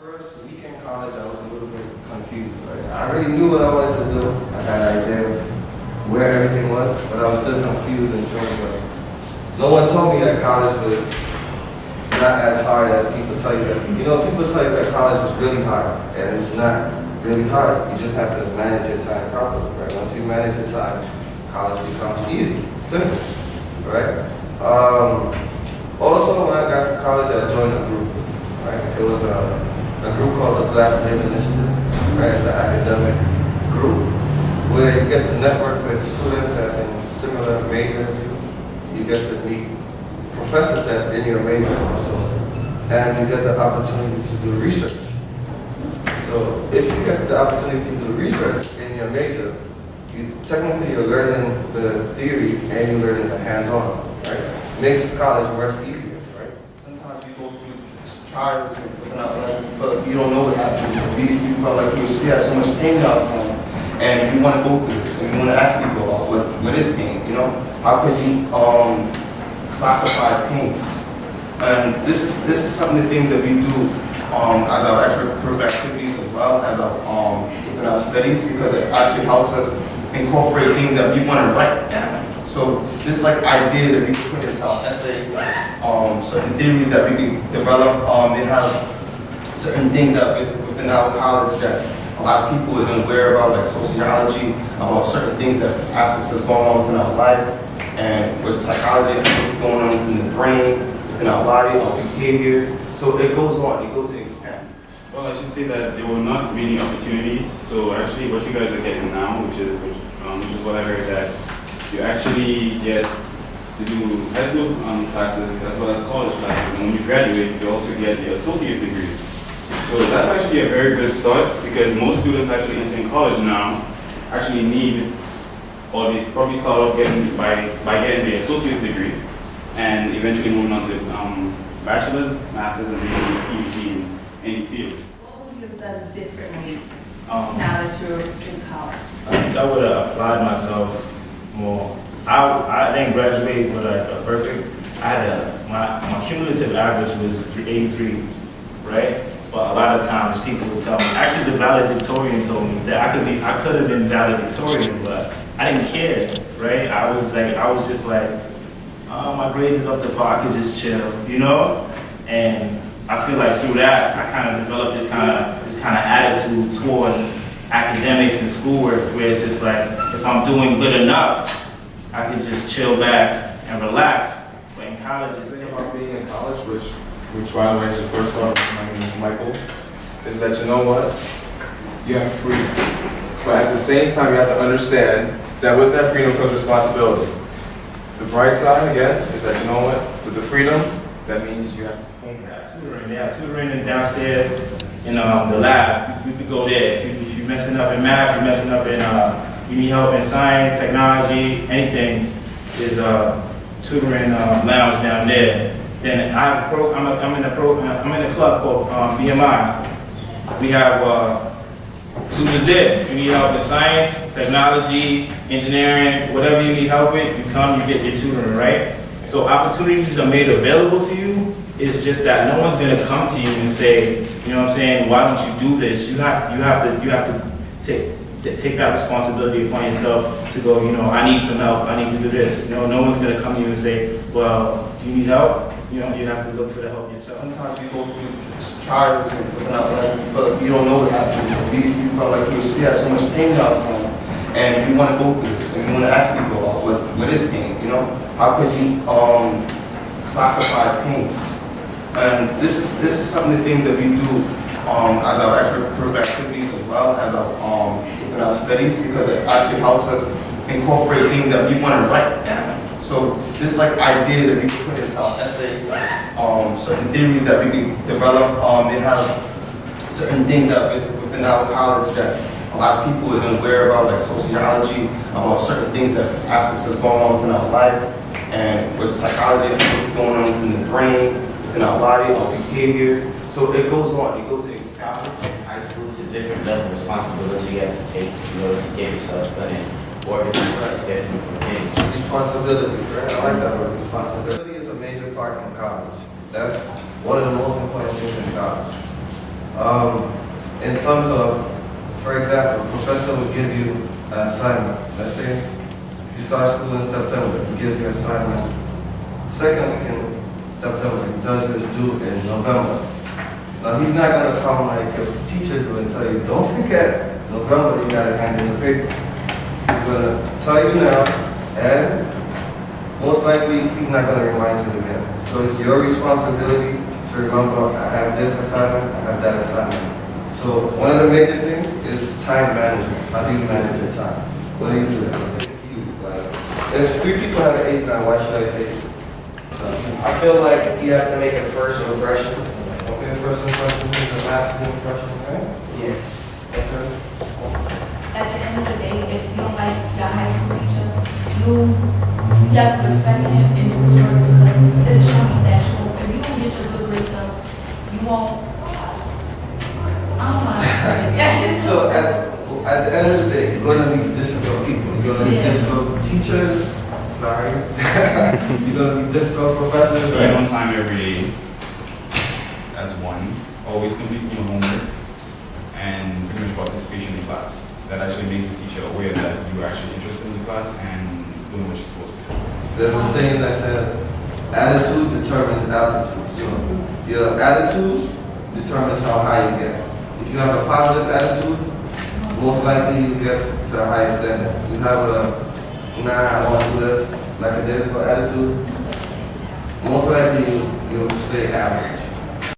First week in college, I was a little bit confused. Right? I already knew what I wanted to do. I had an idea of where everything was, but I was still confused in terms of. No one told me that college was not as hard as people tell you that. You know, people tell you that college is really hard, and it's not really hard. You just have to manage your time properly. Right? Once you manage your time, college becomes easy, simple. Right? Also, when I got to college, I joined a group. Right? It was a group called the Black Labor Initiative. Right? It's an academic group where you get to network with students that's in similar majors as you. You get to meet professors that's in your major also, and you get the opportunity to do research. So if you get the opportunity to do research in your major, technically you're learning the theory and you're learning the hands-on. Right? Makes college work easier. Right? Sometimes you go through trials without learning. You feel like you don't know what happens. You feel like you have so much pain all the time, and you want to go through this, and you want to ask people, what is pain? You know, how can you classify pain? And this is some of the things that we do as our extracurricular activities as well as our within our studies, because it actually helps us incorporate things that we want to write down. So this is like ideas that we can put into our essays, certain theories that we can develop. They have certain things that within our college that a lot of people is aware about, like sociology, about certain things, that's aspects that's going on within our life, and with psychology, what's going on within the brain, within our body, our behaviors. So it goes on, it goes to expand. Well, I should say that there were not many opportunities. So actually, what you guys are getting now, which is what I heard, that you actually get to do high school classes as well as college classes, and when you graduate, you also get the associate's degree. So that's actually a very good start, because most students actually entering college now actually need, or they probably start off by getting the associate's degree, and eventually moving on to bachelor's, master's, and maybe PhD in any field. What would you have done differently now that you're in college? I think I would have applied myself more. I didn't graduate with a perfect. I had my cumulative average was 83, right? But a lot of times people would tell me. Actually, the valedictorian told me that I could have been valedictorian, but I didn't care, right? I was just like, oh, my grades is up to par, I could just chill, you know? And I feel like through that, I kind of developed this kind of attitude toward academics and schoolwork, where it's just like, if I'm doing good enough, I could just chill back and relax. But in college, The thing about being in college, which by the way, is the first off, my name is Michael, is that you know what? You have freedom. But at the same time, you have to understand that with that freedom comes responsibility. The bright side, again, is that you know what? With the freedom, that means you have homework. They have tutoring downstairs in the lab. You could go there. If you're messing up in math, you're messing up in, you need help in science, technology, anything, there's a tutoring lounge down there. Then I have I'm in a club called BMI. We have tutors there. You need help with science, technology, engineering, whatever you need help with, you come, you get your tutoring, right? So opportunities are made available to you. It's just that no one's gonna come to you and say, you know what I'm saying, why don't you do this? You have to take that responsibility upon yourself to go, you know, I need some help, I need to do this. You know, no one's gonna come to you and say, well, do you need help? You know, you have to look for the help yourself. Sometimes you go through trials without learning. You feel like you don't know what happens. You feel like you have so much pain all the time, and you want to go through this, and you want to ask people, what is pain? You know, how can you classify pain? And this is some of the things that we do as our extracurricular activities as well as our within our studies, because it actually helps us incorporate things that we want to write down. So this is like ideas that we can put into our essays, certain theories that we can develop. They have certain things that within our college that a lot of people is aware about, like sociology, about certain things, that's aspects that's going on within our life, and with psychology, what's going on within the brain, within our body, our behaviors. So it goes on, it goes to expand. High school is a different level of responsibility you have to take in order to get yourself done and organize your schedule for things. Responsibility, right? I like that word. Responsibility is a major part in college. That's one of the most important things in college. In terms of, for example, a professor would give you an assignment. Let's say you start school in September, he gives you an assignment. Second week in September, he tells you it's due in November. Now he's not going to come like your teacher do and tell you, don't forget, November you got to hand in the paper. He's going to tell you now, and most likely he's not going to remind you again. So it's your responsibility to remember, I have this assignment, I have that assignment. So one of the major things is time management. How do you manage your time? What do you do? If 3 people have an 8 now, why should I take it? I feel like you have to make a first impression. Okay, first impression is the last impression, right? Yeah. Okay. At the end of the day, if you don't like your high school teacher, you have to respect him and do his work because it's showing that if you don't get your good grades up, you won't. I don't know. Yeah, it's So at the end of the day, you're going to meet difficult people. You're going to meet difficult teachers. Sorry. You're going to meet difficult professors. Right on time every day. That's one. Always complete your homework and pretty much participation in class. That actually makes the teacher aware that you're actually interested in the class and doing what you're supposed to do. There's a saying that says, attitude determines altitude. So your attitude determines how high you get. If you have a positive attitude, most likely you get to a higher standard. You have a, nah, I want to do this, like a difficult attitude, most likely you'll stay average.